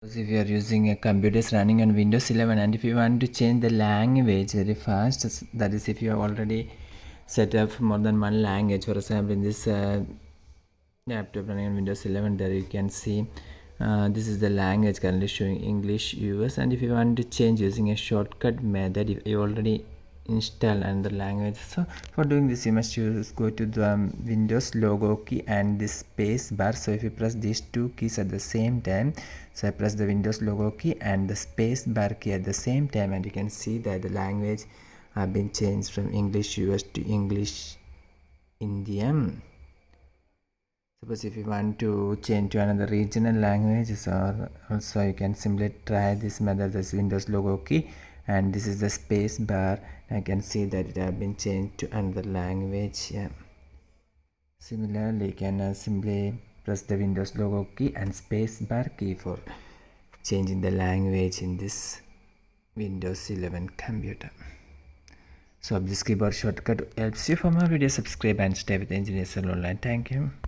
If you are using a computers running on Windows 11 and if you want to change the language very fast, that is if you have already set up more than one language, for example in this laptop running on Windows 11, there you can see this is the language currently showing English US, and if you want to change using a shortcut method, if you already install another language, so for doing this you must go to the Windows logo key and this space bar. So if you press these two keys at the same time, so I press the Windows logo key and the space bar key at the same time, and you can see that the language have been changed from English US to English Indian. Suppose if you want to change to another regional languages, or also you can simply try this method, this Windows logo key, and this is the space bar. I can see that it has been changed to another language. Yeah. Similarly, you can simply press the Windows logo key and space bar key for changing the language in this Windows 11 computer. So this keyboard shortcut helps you. For more videos, subscribe and stay with Engineers Online. Thank you.